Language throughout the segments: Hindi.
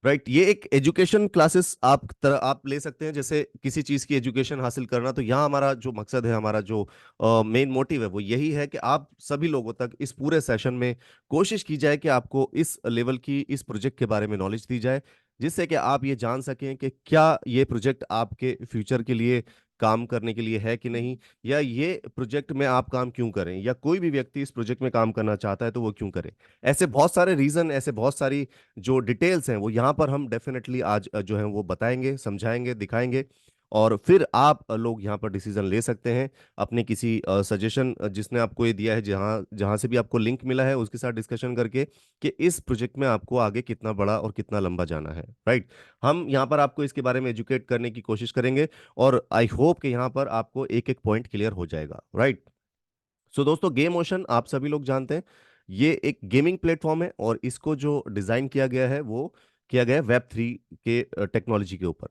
राइट। ये एक एजुकेशन क्लासेस आप ले सकते हैं, जैसे किसी चीज़ की एजुकेशन हासिल करना। तो यहाँ हमारा जो मकसद है, हमारा जो मेन मोटिव है, वो यही है कि आप सभी लोगों तक इस पूरे सेशन में कोशिश की जाए कि आपको इस लेवल की इस प्रोजेक्ट के बारे में नॉलेज दी जाए, जिससे कि आप ये जान सकें कि क्या ये प्रोजेक्ट आपके फ्यूचर के लिए काम करने के लिए है कि नहीं, या ये प्रोजेक्ट में आप काम क्यों करें, या कोई भी व्यक्ति इस प्रोजेक्ट में काम करना चाहता है तो वो क्यों करे। ऐसे बहुत सारे रीजन, ऐसे बहुत सारी जो डिटेल्स हैं वो यहाँ पर हम डेफिनेटली आज जो है वो बताएंगे, समझाएंगे, दिखाएंगे। और फिर आप लोग यहाँ पर डिसीजन ले सकते हैं अपने किसी सजेशन जिसने आपको ये दिया है, जहाँ जहाँ से भी आपको लिंक मिला है उसके साथ डिस्कशन करके कि इस प्रोजेक्ट में आपको आगे कितना बड़ा और कितना लंबा जाना है। राइट। हम यहाँ पर आपको इसके बारे में एजुकेट करने की कोशिश करेंगे, और आई होप कि यहाँ पर आपको एक एक पॉइंट क्लियर हो जाएगा। राइट। सो दोस्तों, गेम ओशन आप सभी लोग जानते हैं, ये एक गेमिंग प्लेटफॉर्म है, और इसको जो डिजाइन किया गया है वो किया गया है वेब 3 के टेक्नोलॉजी के ऊपर।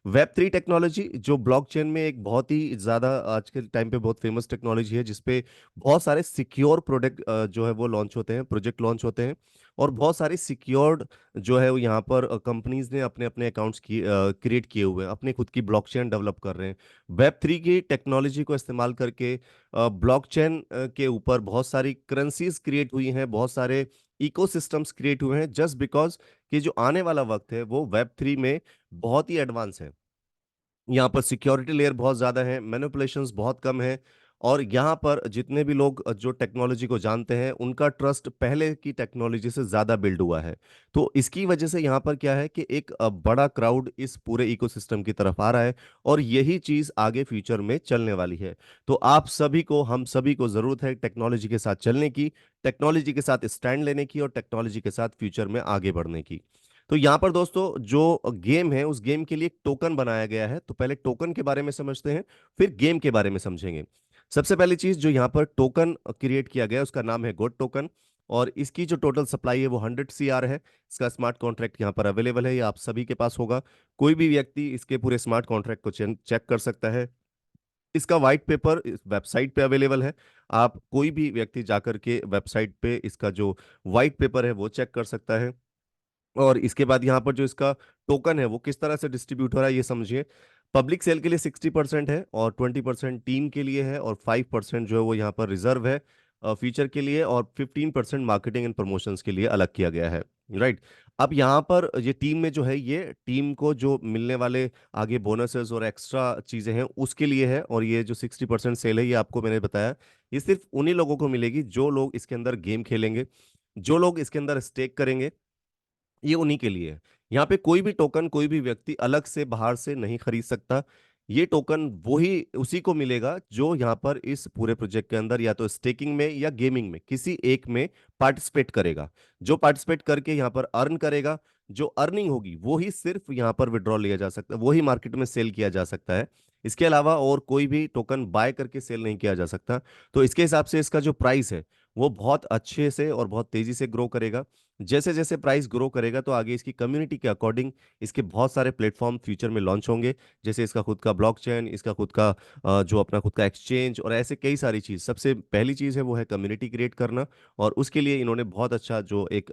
वेब 3 टेक्नोलॉजी जो ब्लॉकचेन में एक बहुत ही ज्यादा आज के टाइम पे बहुत फेमस टेक्नोलॉजी है, जिसपे बहुत सारे सिक्योर प्रोडक्ट जो है वो लॉन्च होते हैं, प्रोजेक्ट लॉन्च होते हैं, और बहुत सारे सिक्योर्ड जो है वो यहाँ पर कंपनीज ने अपने अपने अकाउंट्स की क्रिएट किए हुए हैं, अपनी खुद की ब्लॉकचेन डेवलप कर रहे हैं। वेब 3 की टेक्नोलॉजी को इस्तेमाल करके ब्लॉकचेन के ऊपर बहुत सारी करेंसीज क्रिएट हुई हैं, बहुत सारे इकोसिस्टम्स क्रिएट हुए हैं, जस्ट बिकॉज कि जो आने वाला वक्त है वो वेब 3 में बहुत ही एडवांस है। यहाँ पर सिक्योरिटी लेयर बहुत ज़्यादा है, मैनिपुलेशंस बहुत कम है, और यहाँ पर जितने भी लोग जो टेक्नोलॉजी को जानते हैं उनका ट्रस्ट पहले की टेक्नोलॉजी से ज़्यादा बिल्ड हुआ है। तो इसकी वजह से यहाँ पर क्या है कि एक बड़ा क्राउड इस पूरे इकोसिस्टम की तरफ आ रहा है, और यही चीज़ आगे फ्यूचर में चलने वाली है। तो आप सभी को, हम सभी को ज़रूरत है टेक्नोलॉजी के साथ चलने की, टेक्नोलॉजी के साथ स्टैंड लेने की, और टेक्नोलॉजी के साथ फ्यूचर में आगे बढ़ने की। तो यहाँ पर दोस्तों जो गेम है उस गेम के लिए एक टोकन बनाया गया है, तो पहले टोकन के बारे में समझते हैं, फिर गेम के बारे में समझेंगे। सबसे पहली चीज जो यहाँ पर टोकन क्रिएट किया गया है उसका नाम है गोड टोकन, और इसकी जो टोटल सप्लाई है वो 100 CR है। इसका स्मार्ट कॉन्ट्रैक्ट यहाँ पर अवेलेबल है, ये आप सभी के पास होगा। कोई भी व्यक्ति इसके पूरे स्मार्ट कॉन्ट्रैक्ट को चेक कर सकता है। इसका व्हाइट पेपर इस वेबसाइट पे अवेलेबल है। आप कोई भी व्यक्ति जाकर के वेबसाइट पे इसका जो व्हाइट पेपर है वो चेक कर सकता है। और इसके बाद यहाँ पर जो इसका टोकन है वो किस तरह से डिस्ट्रीब्यूट हो रहा है ये समझिए। पब्लिक सेल के लिए 60% है, और 20% टीम के लिए है, और 5% जो है वो यहाँ पर रिजर्व है फीचर के लिए, और 15% मार्केटिंग एंड प्रमोशंस के लिए अलग किया गया है। राइट। अब यहाँ पर ये टीम में जो है, ये टीम को जो मिलने वाले आगे बोनसेस और एक्स्ट्रा चीज़ें हैं उसके लिए है, और ये जो 60% सेल है ये आपको मैंने बताया, ये सिर्फ उन्हीं लोगों को मिलेगी जो लोग इसके अंदर गेम खेलेंगे, जो लोग इसके अंदर स्टेक करेंगे, ये उन्हीं के लिए है। यहाँ पे कोई भी टोकन कोई भी व्यक्ति अलग से बाहर से नहीं खरीद सकता। ये टोकन वही उसी को मिलेगा जो यहाँ पर इस पूरे प्रोजेक्ट के अंदर या तो स्टेकिंग में या गेमिंग में किसी एक में पार्टिसिपेट करेगा। जो पार्टिसिपेट करके यहाँ पर अर्न करेगा, जो अर्निंग होगी वो ही सिर्फ यहाँ पर विड्रॉ लिया जा सकता है, वो ही मार्केट में सेल किया जा सकता है। इसके अलावा और कोई भी टोकन बाय करके सेल नहीं किया जा सकता। तो इसके हिसाब से इसका जो प्राइस है वो बहुत अच्छे से और बहुत तेजी से ग्रो करेगा। जैसे जैसे प्राइस ग्रो करेगा तो आगे इसकी कम्युनिटी के अकॉर्डिंग इसके बहुत सारे प्लेटफॉर्म फ्यूचर में लॉन्च होंगे, जैसे इसका खुद का ब्लॉकचेन, इसका खुद का जो अपना खुद का एक्सचेंज, और ऐसे कई सारी चीज़। सबसे पहली चीज़ है वो है कम्युनिटी क्रिएट करना, और उसके लिए इन्होंने बहुत अच्छा जो एक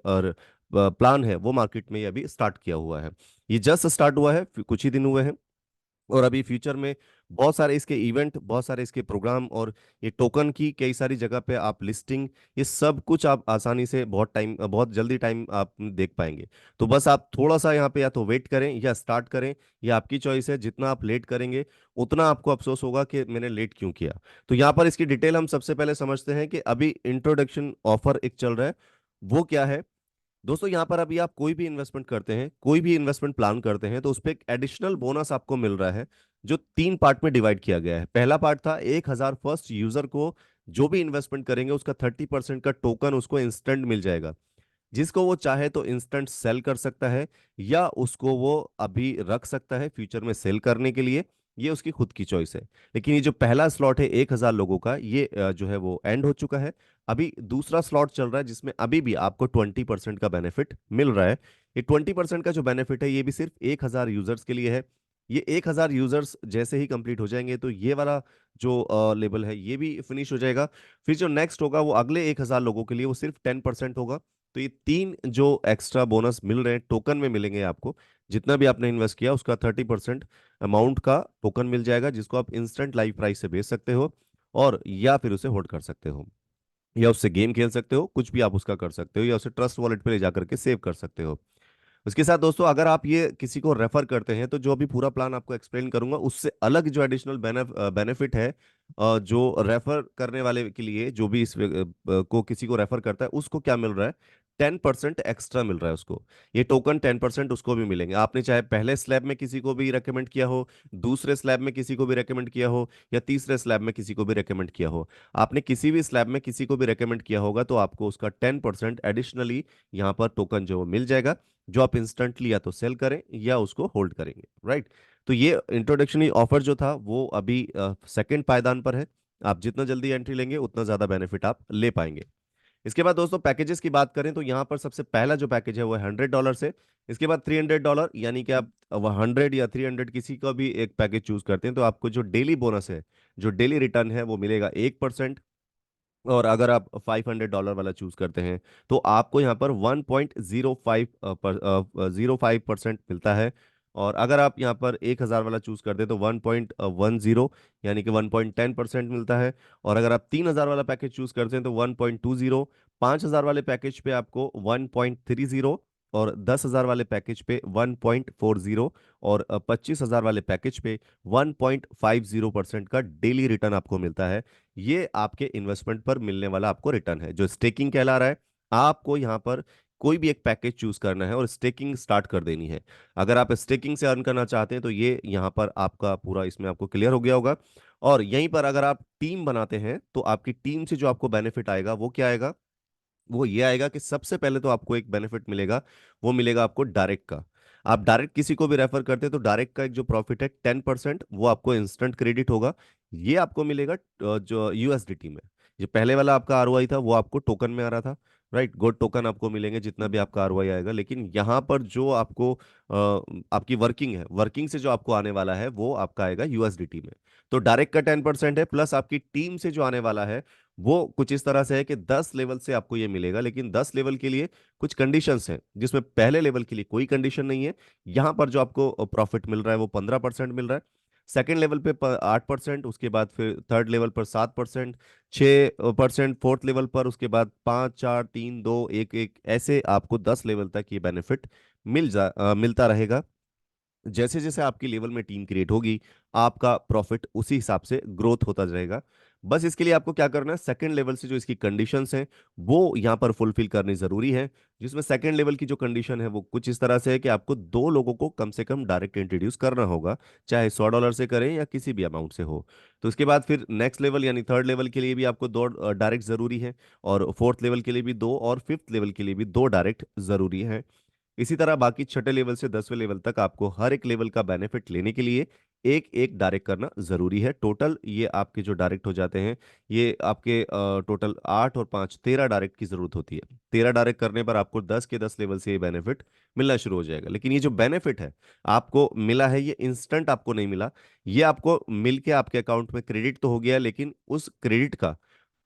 प्लान है वो मार्केट में ये अभी स्टार्ट किया हुआ है। ये जस्ट स्टार्ट हुआ है, कुछ ही दिन हुए हैं, और अभी फ्यूचर में बहुत सारे इसके इवेंट, बहुत सारे इसके प्रोग्राम, और ये टोकन की कई सारी जगह पे आप लिस्टिंग, ये सब कुछ आप आसानी से बहुत जल्दी टाइम आप देख पाएंगे। तो बस आप थोड़ा सा यहाँ पे या तो वेट करें या स्टार्ट करें, ये आपकी चॉइस है। जितना आप लेट करेंगे उतना आपको अफसोस होगा कि मैंने लेट क्यों किया। तो यहाँ पर इसकी डिटेल हम सबसे पहले समझते हैं कि अभी इंट्रोडक्शन ऑफर एक चल रहा है, वो क्या है। दोस्तों यहाँ पर अभी आप कोई भी इन्वेस्टमेंट करते हैं, कोई भी इन्वेस्टमेंट प्लान करते हैं, तो उस पर एक एडिशनल बोनस आपको मिल रहा है, जो 3 पार्ट में डिवाइड किया गया है। पहला पार्ट था 1,000 फर्स्ट यूजर को जो भी इन्वेस्टमेंट करेंगे उसका 30% का टोकन उसको इंस्टेंट मिल जाएगा, जिसको वो चाहे तो इंस्टेंट सेल कर सकता है, या उसको वो अभी रख सकता है फ्यूचर में सेल करने के लिए। ये उसकी खुद की चॉइस है। लेकिन ये जो पहला स्लॉट है 1,000 लोगों का, ये जो है वो एंड हो चुका है। अभी दूसरा स्लॉट चल रहा है जिसमें अभी भी आपको 20% का बेनिफिट मिल रहा है। ये 20% का जो बेनिफिट है ये भी सिर्फ 1,000 यूजर्स के लिए है। ये 1,000 यूजर्स जैसे ही कंप्लीट हो जाएंगे तो ये वाला जो लेवल है ये भी फिनिश हो जाएगा। फिर जो नेक्स्ट होगा वो अगले 1,000 लोगों के लिए वो सिर्फ 10% होगा। तो ये तीन जो एक्स्ट्रा बोनस मिल रहे हैं टोकन में मिलेंगे आपको। जितना भी आपने इन्वेस्ट किया उसका 30% अमाउंट का टोकन मिल जाएगा, जिसको आप इंस्टेंट लाइव प्राइस से बेच सकते हो, और या फिर उसे होल्ड कर सकते हो, या उससे गेम खेल सकते हो, कुछ भी आप उसका कर सकते हो, या उसे ट्रस्ट वॉलेट पे ले जाकर के सेव कर सकते हो। उसके साथ दोस्तों अगर आप ये किसी को रेफर करते हैं तो जो अभी पूरा प्लान आपको एक्सप्लेन करूंगा उससे अलग जो एडिशनल बेनिफिट है, जो रेफर करने वाले के लिए, जो भी को किसी को रेफर करता है उसको क्या मिल रहा है, 10% एक्स्ट्रा मिल रहा है उसको। ये टोकन 10% उसको भी मिलेंगे। आपने चाहे पहले स्लैब में किसी को भी रेकमेंड किया हो, दूसरे स्लैब में किसी को भी रेकमेंड किया हो, या तीसरे स्लैब में किसी को भी रेकमेंड किया हो, आपने किसी भी स्लैब में किसी को भी रेकमेंड किया होगा तो आपको उसका 10% एडिशनली यहाँ पर टोकन जो मिल जाएगा, जो आप इंस्टेंटली या तो सेल करें या उसको होल्ड करेंगे, राइट। तो ये इंट्रोडक्शनरी ऑफर जो था वो अभी सेकंड पायदान पर है। आप जितना जल्दी एंट्री लेंगे उतना ज्यादा बेनिफिट आप ले पाएंगे। इसके बाद दोस्तों पैकेजेस की बात करें तो यहाँ पर सबसे पहला जो पैकेज है वो $100 से। इसके बाद $300, यानी कि आप 100 या 300 किसी का भी एक पैकेज चूज करते हैं तो आपको जो डेली बोनस है, जो डेली रिटर्न है वो मिलेगा 1%। और अगर आप $500 वाला चूज करते हैं तो आपको यहाँ पर 1.05% मिलता है। और अगर आप यहाँ पर 1000 वाला चूज करते हैं तो 1.10, यानी कि 1.10% मिलता है। और अगर आप 3000 वाला पैकेज चूज करते हैं तो 1.20। 5000 वाले पैकेज पे आपको 1.30, और 10,000 वाले पैकेज पे 1.40, और 25,000 वाले पैकेज पे 1.50% का डेली रिटर्न आपको मिलता है। ये आपके इन्वेस्टमेंट पर मिलने वाला आपको रिटर्न है, जो स्टेकिंग कहला रहा है। आपको यहाँ पर कोई भी एक पैकेज चूज करना है और स्टेकिंग स्टार्ट कर देनी है। अगर आप स्टेकिंग से अर्न करना चाहते हैं तो ये यहाँ पर आपका पूरा इसमें आपको क्लियर हो गया होगा। और यहीं पर अगर आप टीम बनाते हैं तो आपकी टीम से जो आपको बेनिफिट आएगा वो क्या आएगा, वो ये आएगा कि सबसे पहले तो आपको एक बेनिफिट मिलेगा, वो मिलेगा आपको डायरेक्ट का। आप डायरेक्ट किसी को भी रेफर करते हैं तो डायरेक्ट का एक जो प्रॉफिट है 10% वो आपको इंस्टेंट क्रेडिट होगा। ये आपको मिलेगा जो यूएसडीटी में। जो पहले वाला आपका आरओआई था वो आपको टोकन में आ रहा था, राइट। गुड टोकन आपको मिलेंगे जितना भी आपका आरओआई आएगा, लेकिन यहाँ पर जो आपको आपकी वर्किंग है, वर्किंग से जो आपको आने वाला है वो आपका आएगा यूएसडीटी में। तो डायरेक्ट का 10% है, प्लस आपकी टीम से जो आने वाला है वो कुछ इस तरह से है कि 10 लेवल से आपको ये मिलेगा, लेकिन 10 लेवल के लिए कुछ कंडीशंस हैं, जिसमें पहले लेवल के लिए कोई कंडीशन नहीं है। यहाँ पर जो आपको प्रॉफिट मिल रहा है वो 15% मिल रहा है। सेकेंड लेवल पे 8%, उसके बाद फिर थर्ड लेवल पर 7%, 6%, फोर्थ लेवल पर, उसके बाद 5 4 3 2 1 1, ऐसे आपको 10 लेवल तक ये बेनिफिट मिलता रहेगा। जैसे जैसे आपकी लेवल में टीम क्रिएट होगी आपका प्रॉफिट उसी हिसाब से ग्रोथ होता जाएगा। बस इसके लिए आपको क्या करना है, सेकंड लेवल से जो इसकी कंडीशंस हैं वो यहाँ पर फुलफिल करनी जरूरी है। जिसमें सेकंड लेवल की जो कंडीशन है वो कुछ इस तरह से है कि आपको दो लोगों को कम से कम डायरेक्ट इंट्रोड्यूस करना होगा, चाहे $100 से करें या किसी भी अमाउंट से हो। तो उसके बाद फिर नेक्स्ट लेवल यानी थर्ड लेवल के लिए भी आपको दो डायरेक्ट जरूरी है, और फोर्थ लेवल के लिए भी दो, और फिफ्थ लेवल के लिए भी दो डायरेक्ट जरूरी है। इसी तरह बाकी छठे लेवल से 10वें लेवल तक आपको हर एक लेवल का बेनिफिट लेने के लिए एक एक डायरेक्ट करना जरूरी है। टोटल ये आपके जो डायरेक्ट हो जाते हैं, ये आपके टोटल 8 और 5 13 डायरेक्ट की जरूरत होती है। 13 डायरेक्ट करने पर आपको 10 के 10 लेवल से ये बेनिफिट मिलना शुरू हो जाएगा। लेकिन ये जो बेनिफिट है आपको मिला है ये इंस्टेंट आपको नहीं मिला। ये आपको मिल के आपके अकाउंट में क्रेडिट तो हो गया, लेकिन उस क्रेडिट का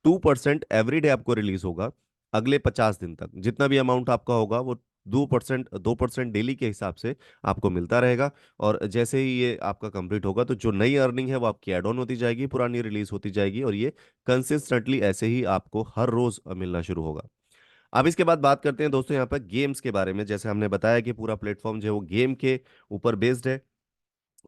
2% एवरी डे आपको रिलीज होगा। अगले 50 दिन तक जितना भी अमाउंट आपका होगा वो 2% डेली के हिसाब से आपको मिलता रहेगा। और जैसे ही ये आपका कंप्लीट होगा तो जो नई अर्निंग है वो आपकी ऐड ऑन होती जाएगी, पुरानी रिलीज होती जाएगी, और ये कंसिस्टेंटली ऐसे ही आपको हर रोज मिलना शुरू होगा। अब इसके बाद बात करते हैं दोस्तों यहाँ पर गेम्स के बारे में। जैसे हमने बताया कि पूरा प्लेटफॉर्म जो है वो गेम के ऊपर बेस्ड है।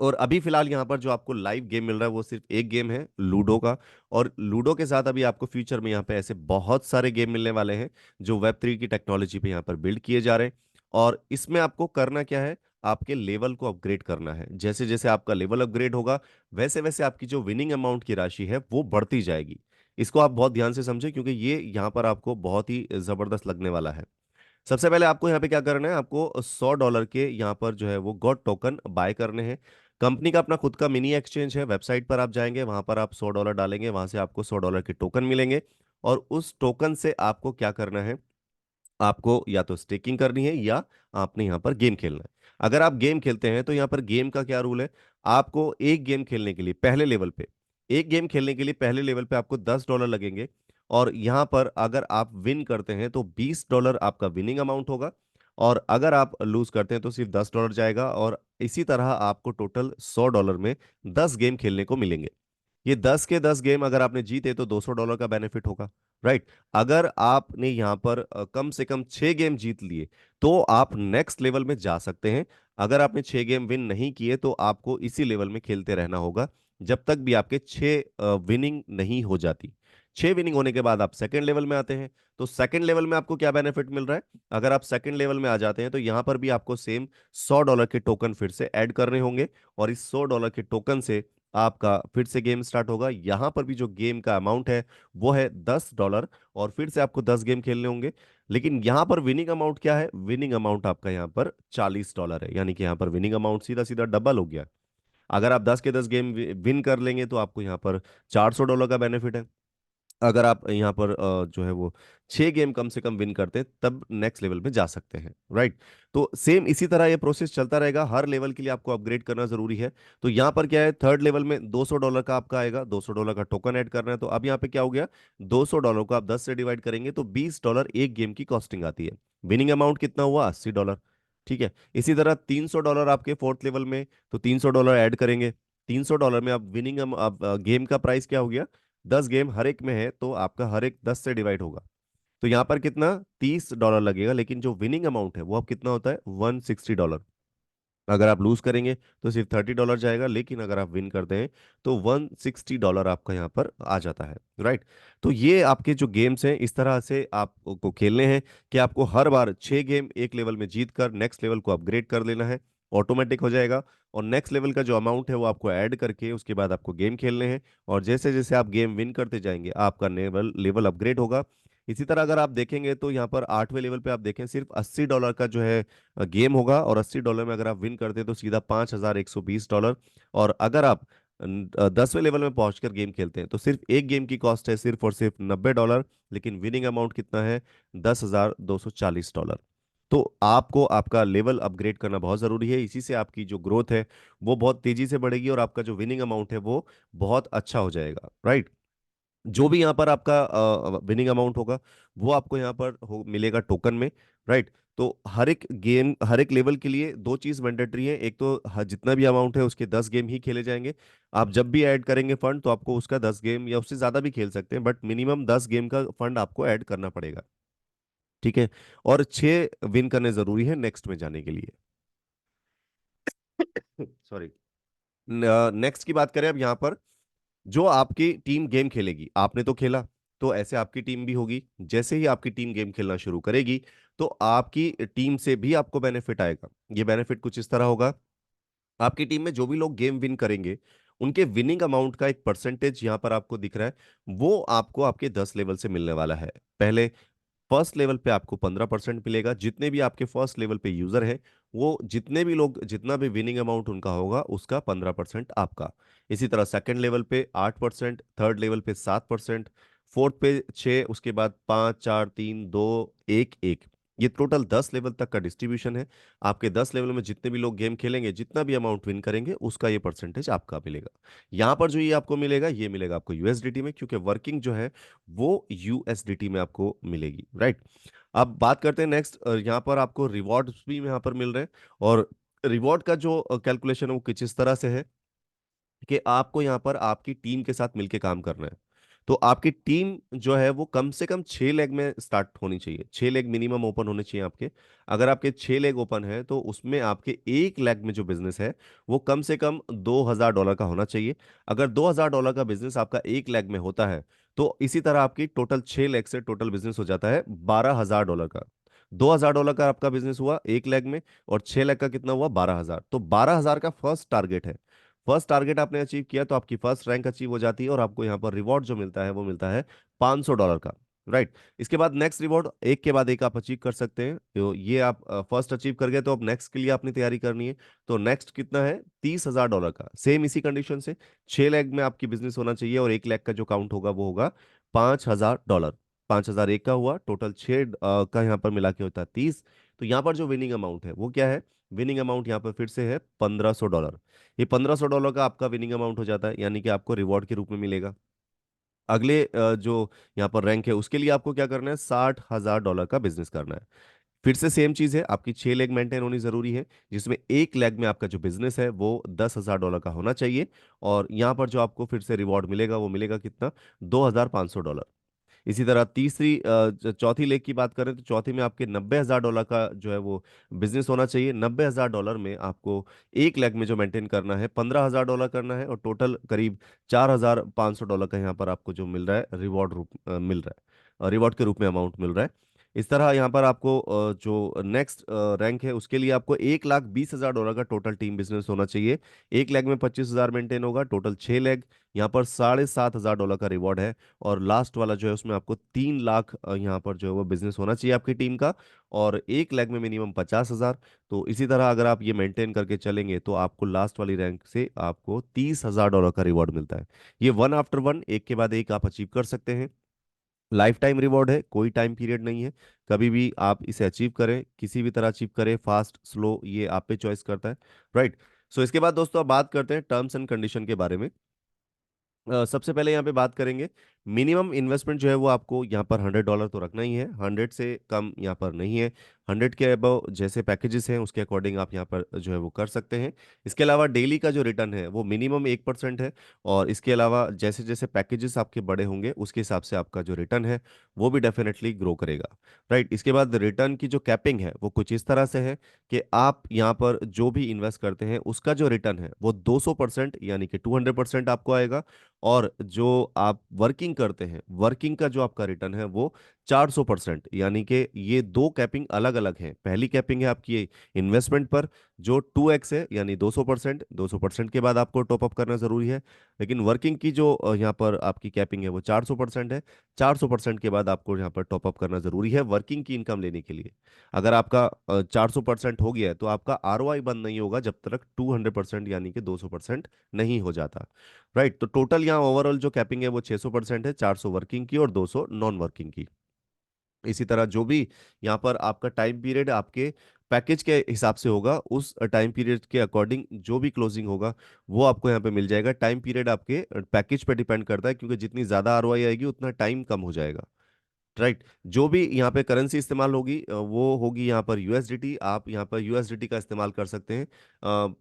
और अभी फिलहाल यहाँ पर जो आपको लाइव गेम मिल रहा है वो सिर्फ एक गेम है लूडो का। और लूडो के साथ अभी आपको फ्यूचर में यहाँ पे ऐसे बहुत सारे गेम मिलने वाले हैं जो Web3 की टेक्नोलॉजी पे यहाँ पर बिल्ड किए जा रहे हैं। और इसमें आपको करना क्या है, आपके लेवल को अपग्रेड करना है। जैसे जैसे आपका लेवल अपग्रेड होगा वैसे वैसे आपकी जो विनिंग अमाउंट की राशि है वो बढ़ती जाएगी। इसको आप बहुत ध्यान से समझें क्योंकि ये यहाँ पर आपको बहुत ही जबरदस्त लगने वाला है। सबसे पहले आपको यहाँ पे क्या करना है, आपको $100 के यहाँ पर जो है वो गॉड टोकन बाय करने हैं। कंपनी का अपना खुद का मिनी एक्सचेंज है, वेबसाइट पर आप जाएंगे, वहां पर आप $100 डालेंगे, वहां से आपको $100 के टोकन मिलेंगे। और उस टोकन से आपको क्या करना है, आपको या तो स्टेकिंग करनी है या आपने यहाँ पर गेम खेलना है। अगर आप गेम खेलते हैं तो यहाँ पर गेम का क्या रूल है, आपको एक गेम खेलने के लिए पहले लेवल पे, एक गेम खेलने के लिए पहले लेवल पे आपको $10 लगेंगे। और यहाँ पर अगर आप विन करते हैं तो $20 आपका विनिंग अमाउंट होगा, और अगर आप लूज करते हैं तो सिर्फ $10 जाएगा, और इसी तरह आपको टोटल $100 में 10 गेम खेलने को मिलेंगे। ये 10 के 10 गेम अगर आपने जीते तो $200 का बेनिफिट होगा, राइट। अगर आपने यहाँ पर कम से कम 6 गेम जीत लिए तो आप नेक्स्ट लेवल में जा सकते हैं। अगर आपने 6 गेम विन नहीं किए तो आपको इसी लेवल में खेलते रहना होगा जब तक भी आपके 6 विनिंग नहीं हो जाती। 6 विनिंग होने के बाद आप सेकंड लेवल में आते हैं। तो सेकंड लेवल में आपको क्या बेनिफिट मिल रहा है? अगर आप सेकंड लेवल में आ जाते हैं तो यहाँ पर भी आपको सेम $100 के टोकन फिर से ऐड करने होंगे, और इस $100 के टोकन से आपका फिर से गेम स्टार्ट होगा। यहां पर भी जो गेम का अमाउंट है वो है $10, और फिर से आपको 10 गेम खेलने होंगे। लेकिन यहां पर विनिंग अमाउंट क्या है? विनिंग अमाउंट आपका यहाँ पर $40 है, यानी कि यहाँ पर विनिंग अमाउंट सीधा सीधा डबल हो गया। अगर आप 10 के 10 गेम विन कर लेंगे तो आपको यहाँ पर $400 का बेनिफिट है। अगर आप यहाँ पर जो है वो 6 गेम कम से कम विन करते हैं तब नेक्स्ट लेवल में जा सकते हैं, राइट। तो सेम इसी तरह ये प्रोसेस चलता रहेगा, हर लेवल के लिए आपको अपग्रेड करना जरूरी है। तो यहाँ पर क्या है, थर्ड लेवल में $200 का आपका आएगा, $200 का टोकन ऐड करना है। तो अब यहाँ पे क्या हो गया, $200 को आप 10 से डिवाइड करेंगे तो $20 एक गेम की कॉस्टिंग आती है। विनिंग अमाउंट कितना हुआ? $80, ठीक है। इसी तरह $300 आपके फोर्थ लेवल में, तो $300 ऐड करेंगे। $300 में अब विनिंग, अब गेम का प्राइस क्या हो गया, 10 गेम हर एक में है तो आपका हर एक 10 से डिवाइड होगा। तो यहाँ पर कितना, $30 लगेगा, लेकिन जो विनिंग अमाउंट है वो अब कितना होता है, $160। अगर आप लूज करेंगे तो सिर्फ $30 जाएगा, लेकिन अगर आप विन करते हैं तो $160 आपका यहाँ पर आ जाता है, राइट। तो ये आपके जो गेम्स हैं इस तरह से आपको खेलने हैं कि आपको हर बार 6 गेम एक लेवल में जीत कर नेक्स्ट लेवल को अपग्रेड कर लेना है, ऑटोमेटिक हो जाएगा। और नेक्स्ट लेवल का जो अमाउंट है वो आपको ऐड करके उसके बाद आपको गेम खेलने हैं, और जैसे जैसे आप गेम विन करते जाएंगे आपका लेवल लेवल अपग्रेड होगा। इसी तरह अगर आप देखेंगे तो यहाँ पर 8वें लेवल पे आप देखें सिर्फ $80 का जो है गेम होगा, और $80 में अगर आप विन करते हैं तो सीधा $5120। और अगर आप 10वें लेवल में पहुंचकर गेम खेलते हैं तो सिर्फ एक गेम की कॉस्ट है सिर्फ और सिर्फ $90, लेकिन विनिंग अमाउंट कितना है, $10,240। तो आपको आपका लेवल अपग्रेड करना बहुत जरूरी है, इसी से आपकी जो ग्रोथ है वो बहुत तेजी से बढ़ेगी, और आपका जो विनिंग अमाउंट है वो बहुत अच्छा हो जाएगा, राइट। जो भी यहाँ पर आपका विनिंग अमाउंट होगा वो आपको यहाँ पर मिलेगा टोकन में, राइट। तो हर एक गेम, हर एक लेवल के लिए दो चीज मैंडेटरी है, एक तो जितना भी अमाउंट है उसके 10 गेम ही खेले जाएंगे। आप जब भी ऐड करेंगे फंड तो आपको उसका 10 गेम या उससे ज्यादा भी खेल सकते हैं, बट मिनिमम 10 गेम का फंड आपको ऐड करना पड़ेगा, ठीक है। और 6 विन करने जरूरी है नेक्स्ट में जाने के लिए। सॉरी। नेक्स्ट की बात करें अब यहाँ पर, जो आपकी टीम गेम खेलेगी, आपने तो खेला तो ऐसे आपकी टीम भी होगी। जैसे ही आपकी टीम गेम खेलना शुरू करेगी तो आपकी टीम से भी आपको बेनिफिट आएगा। ये बेनिफिट कुछ इस तरह होगा, आपकी टीम में जो भी लोग गेम विन करेंगे उनके विनिंग अमाउंट का एक परसेंटेज यहाँ पर आपको दिख रहा है, वो आपको आपके 10 लेवल से मिलने वाला है। पहले फर्स्ट लेवल पे आपको 15% मिलेगा, जितने भी आपके फर्स्ट लेवल पे यूजर हैं वो जितने भी लोग जितना भी विनिंग अमाउंट उनका होगा उसका 15% आपका। इसी तरह सेकंड लेवल पे 8%, थर्ड लेवल पे 7%, फोर्थ पे 6, उसके बाद 5 4 3 2 1 1। ये टोटल 10 लेवल तक का डिस्ट्रीब्यूशन है। आपके 10 लेवल में जितने भी लोग गेम खेलेंगे, जितना भी अमाउंट विन करेंगे उसका ये परसेंटेज आपका मिलेगा। यहाँ पर जो ये आपको मिलेगा, ये मिलेगा आपको यूएसडीटी में, क्योंकि वर्किंग जो है वो यूएसडीटी में आपको मिलेगी, राइट। अब बात करते हैं नेक्स्ट, यहाँ पर आपको रिवॉर्ड्स भी यहाँ पर मिल रहे हैं। और रिवॉर्ड का जो कैलकुलेशन है वो कुछ इस तरह से है कि आपको यहाँ पर आपकी टीम के साथ मिलके काम करना है। तो आपकी टीम जो है वो कम से कम 6 लेग में स्टार्ट होनी चाहिए, 6 लेग मिनिमम ओपन होने चाहिए आपके। अगर आपके 6 लेग ओपन है तो उसमें आपके एक लेग में जो बिजनेस है वो कम से कम $2000 का होना चाहिए। अगर $2000 का बिजनेस आपका एक लेग में होता है तो इसी तरह आपकी टोटल 6 लेग से टोटल बिजनेस हो जाता है $12000 का। $2000 का आपका बिजनेस हुआ एक लेग में, और 6 लेग का कितना हुआ, 12000। तो 12000 का फर्स्ट टारगेट है। फर्स्ट टारगेट आपने अचीव किया तो आपकी फर्स्ट रैंक अचीव हो जाती है, और आपको यहाँ पर रिवॉर्ड जो मिलता है वो मिलता है $500 का, राइट। इसके बाद नेक्स्ट रिवॉर्ड एक के बाद एक आप अचीव कर सकते हैं। तो ये आप फर्स्ट अचीव कर गए तो अब नेक्स्ट के लिए आपने तैयारी करनी है। तो नेक्स्ट कितना है, $30000 का, सेम इसी कंडीशन से 6 लेग में आपकी बिजनेस होना चाहिए, और एक लेग का जो काउंट होगा वो होगा $5000। 5000 एक का हुआ, टोटल 6 का यहाँ पर मिला के होता है 30। तो यहाँ पर जो विनिंग अमाउंट है वो क्या है, विनिंग अमाउंट यहाँ पर फिर से है $1500। ये $1500 का आपका विनिंग अमाउंट हो जाता है, यानी कि आपको रिवॉर्ड के रूप में मिलेगा। अगले जो यहाँ पर रैंक है उसके लिए आपको क्या करना है, $60,000 का बिजनेस करना है। फिर से सेम चीज है, आपकी 6 लेग मेंटेन होनी जरूरी है, जिसमें एक लेग में आपका जो बिजनेस है वो $10,000 का होना चाहिए। और यहाँ पर जो आपको फिर से रिवॉर्ड मिलेगा वो मिलेगा कितना, $2,500। इसी तरह चौथी लेग की बात करें तो चौथी में आपके $90,000 का जो है वो बिजनेस होना चाहिए। $90,000 में आपको एक लेग में जो मेंटेन करना है $15,000 करना है, और टोटल करीब $4,500 का यहाँ पर आपको जो मिल रहा है मिल रहा है, रिवॉर्ड के रूप में अमाउंट मिल रहा है। इस तरह यहाँ पर आपको जो नेक्स्ट रैंक है उसके लिए आपको $1,20,000 का टोटल टीम बिजनेस होना चाहिए। एक लेग में 25,000 मेंटेन होगा, टोटल 6 लेग, यहाँ पर $7,500 का रिवॉर्ड है। और लास्ट वाला जो है उसमें आपको 3 लाख यहाँ पर जो है वो बिजनेस होना चाहिए आपकी टीम का, और एक लेग में मिनिमम 50,000। तो इसी तरह अगर आप ये मेंटेन करके चलेंगे तो आपको लास्ट वाली रैंक से आपको $30,000 का रिवॉर्ड मिलता है। ये वन आफ्टर वन, एक के बाद एक आप अचीव कर सकते हैं। लाइफ टाइम रिवॉर्ड है, कोई टाइम पीरियड नहीं है। कभी भी आप इसे अचीव करें, किसी भी तरह अचीव करें, फास्ट स्लो ये आप पे चॉइस करता है। राइट। सो इसके बाद दोस्तों अब बात करते हैं टर्म्स एंड कंडीशन के बारे में। सबसे पहले यहाँ पे बात करेंगे, मिनिमम इन्वेस्टमेंट जो है वो आपको यहाँ पर $100 तो रखना ही है, 100 से कम यहाँ पर नहीं है। 100 के अबव जैसे पैकेजेस हैं उसके अकॉर्डिंग आप यहाँ पर जो है वो कर सकते हैं। इसके अलावा डेली का जो रिटर्न है वो मिनिमम 1% है। और इसके अलावा जैसे जैसे पैकेजेस आपके बड़े होंगे उसके हिसाब से आपका जो रिटर्न है वो भी डेफिनेटली ग्रो करेगा। राइट। इसके बाद रिटर्न की जो कैपिंग है वो कुछ इस तरह से है कि आप यहाँ पर जो भी इन्वेस्ट करते हैं उसका जो रिटर्न है वो 200% यानी कि 200% आपको आएगा। और जो आप वर्किंग करते हैं, वर्किंग का जो आपका रिटर्न है वो 400%, यानी कि ये दो कैपिंग अलग अलग हैं। पहली कैपिंग है आपकी इन्वेस्टमेंट पर जो 2x है यानी 200%, 200% के बाद आपको टॉपअप करना जरूरी है। लेकिन वर्किंग की जो यहाँ पर आपकी कैपिंग है वो 400% है। 400% के बाद आपको यहाँ पर टॉपअप करना जरूरी है वर्किंग की इनकम लेने के लिए। अगर आपका 400% हो गया है तो आपका आरओआई बंद नहीं होगा जब तक 200% यानी कि 200% नहीं हो जाता। राइट। तो टोटल यहाँ ओवरऑल जो कैपिंग है वो 600% है, 400 वर्किंग की और 200 नॉन वर्किंग की। इसी तरह जो भी यहाँ पर आपका टाइम पीरियड आपके पैकेज के हिसाब से होगा, उस टाइम पीरियड के अकॉर्डिंग जो भी क्लोजिंग होगा वो आपको यहाँ पे मिल जाएगा। टाइम पीरियड आपके पैकेज पे डिपेंड करता है, क्योंकि जितनी ज्यादा आरओआई आएगी उतना टाइम कम हो जाएगा। राइट। जो भी यहाँ पे करेंसी इस्तेमाल होगी वो होगी यहाँ पर यूएसडीटी। आप यहाँ पर यूएसडीटी का इस्तेमाल कर सकते हैं।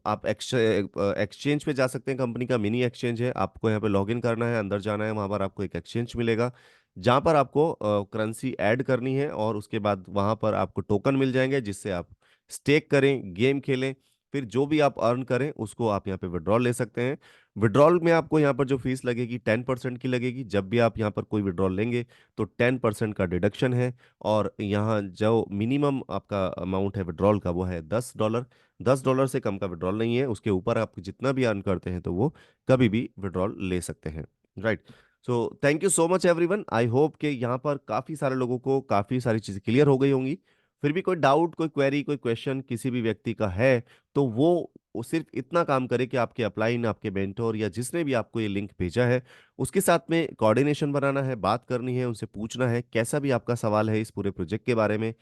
आप एक्सचेंज पे जा सकते हैं, कंपनी का मिनी एक्सचेंज है, आपको यहाँ पे लॉगिन करना है, अंदर जाना है, वहाँ पर आपको एक एक्सचेंज मिलेगा जहाँ पर आपको करेंसी ऐड करनी है, और उसके बाद वहाँ पर आपको टोकन मिल जाएंगे जिससे आप स्टेक करें, गेम खेलें, फिर जो भी आप अर्न करें उसको आप यहाँ पे विड्रॉल ले सकते हैं। विड्रॉल में आपको यहाँ पर जो फीस लगेगी 10% की लगेगी। जब भी आप यहाँ पर कोई विड्रॉल लेंगे तो 10% का डिडक्शन है। और यहाँ जो मिनिमम आपका अमाउंट है विड्रॉल का वो है $10। $10 से कम का विड्रॉल नहीं है, उसके ऊपर आप जितना भी अर्न करते हैं तो वो कभी भी विड्रॉल ले सकते हैं। Right. So thank you so much everyone, I hope कि यहाँ पर काफ़ी सारे लोगों को काफ़ी सारी चीज़ें क्लियर हो गई होंगी। फिर भी कोई डाउट, कोई क्वेरी, कोई क्वेश्चन किसी भी व्यक्ति का है तो वो सिर्फ इतना काम करे कि आपके अपलाइन, आपके मेंटोर या जिसने भी आपको ये लिंक भेजा है उसके साथ में कोऑर्डिनेशन बनाना है, बात करनी है, उनसे पूछना है कैसा भी आपका सवाल है इस पूरे प्रोजेक्ट के बारे में।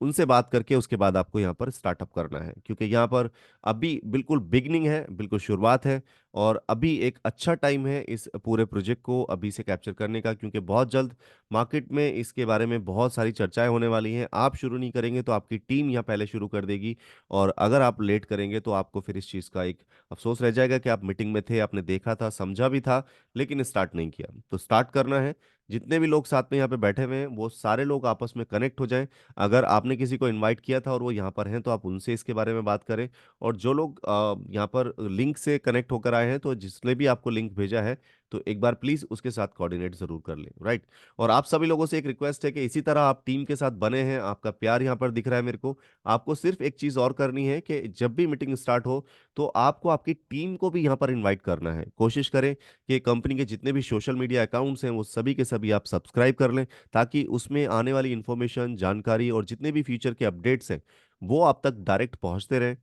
उनसे बात करके उसके बाद आपको यहाँ पर स्टार्टअप करना है, क्योंकि यहाँ पर अभी बिल्कुल बिगनिंग है, बिल्कुल शुरुआत है। और अभी एक अच्छा टाइम है इस पूरे प्रोजेक्ट को अभी से कैप्चर करने का, क्योंकि बहुत जल्द मार्केट में इसके बारे में बहुत सारी चर्चाएं होने वाली हैं। आप शुरू नहीं करेंगे तो आपकी टीम यहाँ पहले शुरू कर देगी, और अगर आप लेट करेंगे तो आपको फिर इस चीज़ का एक अफसोस रह जाएगा कि आप मीटिंग में थे, आपने देखा था, समझा भी था, लेकिन स्टार्ट नहीं किया। तो स्टार्ट करना है। जितने भी लोग साथ में यहाँ पे बैठे हुए हैं वो सारे लोग आपस में कनेक्ट हो जाएं। अगर आपने किसी को इनवाइट किया था और वो यहाँ पर हैं तो आप उनसे इसके बारे में बात करें। और जो लोग यहाँ पर लिंक से कनेक्ट होकर आए हैं तो जिसने भी आपको लिंक भेजा है तो एक बार प्लीज उसके साथ कोऑर्डिनेट जरूर कर लें। राइट। और आप सभी लोगों से एक रिक्वेस्ट है कि इसी तरह आप टीम के साथ बने हैं, आपका प्यार यहाँ पर दिख रहा है मेरे को। आपको सिर्फ एक चीज और करनी है कि जब भी मीटिंग स्टार्ट हो तो आपको आपकी टीम को भी यहाँ पर इनवाइट करना है। कोशिश करें कि कंपनी के जितने भी सोशल मीडिया अकाउंट्स हैं वो सभी के सभी आप सब्सक्राइब कर लें, ताकि उसमें आने वाली इंफॉर्मेशन, जानकारी और जितने भी फ्यूचर के अपडेट्स हैं वो आप तक डायरेक्ट पहुंचते रहें।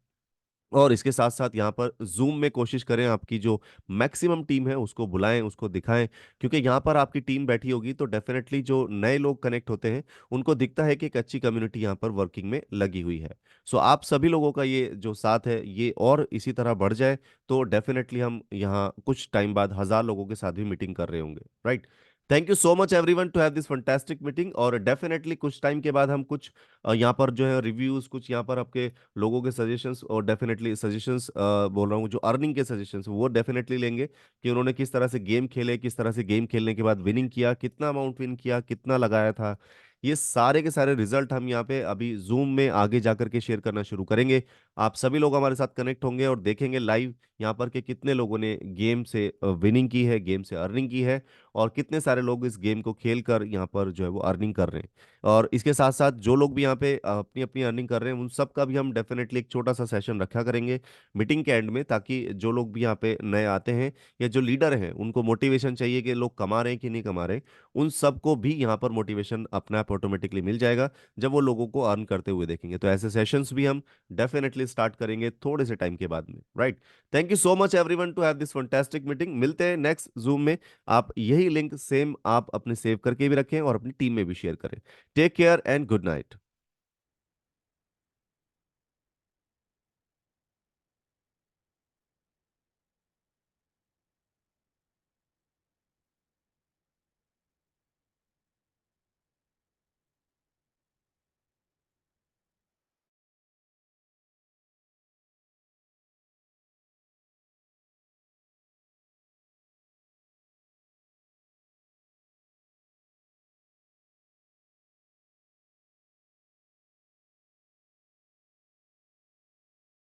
और इसके साथ साथ यहाँ पर जूम में कोशिश करें आपकी जो मैक्सिमम टीम है उसको बुलाएं, उसको दिखाएं, क्योंकि यहाँ पर आपकी टीम बैठी होगी तो डेफिनेटली जो नए लोग कनेक्ट होते हैं उनको दिखता है कि एक अच्छी कम्युनिटी यहाँ पर वर्किंग में लगी हुई है। सो आप सभी लोगों का ये जो साथ है ये और इसी तरह बढ़ जाए तो डेफिनेटली हम यहाँ कुछ टाइम बाद 1,000 लोगों के साथ भी मीटिंग कर रहे होंगे। Right. Thank you so much everyone to have this fantastic meeting. और डेफिनेटली कुछ टाइम के बाद हम कुछ यहाँ पर जो है रिव्यूज, कुछ यहाँ पर आपके लोगों के सजेशंस, और डेफिनेटली सजेशंस बोल रहा हूँ जो अर्निंग के सजेशंस वो डेफिनेटली लेंगे कि उन्होंने किस तरह से गेम खेले, किस तरह से गेम खेलने के बाद विनिंग किया, कितना अमाउंट विन किया, कितना लगाया था। ये सारे के सारे रिजल्ट हम यहाँ पे अभी जूम में आगे जाकर के शेयर करना शुरू करेंगे। आप सभी लोग हमारे साथ कनेक्ट होंगे और देखेंगे लाइव यहाँ पर कि कितने लोगों ने गेम से विनिंग की है, गेम से अर्निंग की है, और कितने सारे लोग इस गेम को खेल कर यहाँ पर जो है वो अर्निंग कर रहे हैं। और इसके साथ साथ जो लोग भी यहाँ पे अपनी अपनी अर्निंग कर रहे हैं उन सब का भी हम डेफिनेटली एक छोटा सा सेशन रखा करेंगे मीटिंग के एंड में, ताकि जो लोग भी यहाँ पे नए आते हैं या जो लीडर हैं उनको मोटिवेशन चाहिए कि लोग कमा रहे हैं कि नहीं कमा रहे, उन सबको भी यहाँ पर मोटिवेशन अपने आप ऑटोमेटिकली मिल जाएगा जब वो लोगों को अर्न करते हुए देखेंगे। तो ऐसे सेशंस भी हम डेफिनेटली स्टार्ट करेंगे थोड़े से टाइम के बाद में, right. Thank you so much everyone to have this fantastic meeting. मिलते हैं नेक्स्ट जूम में। आप यही लिंक सेम आप अपने सेव करके भी रखें और अपनी टीम में भी शेयर करें। Take care and good night.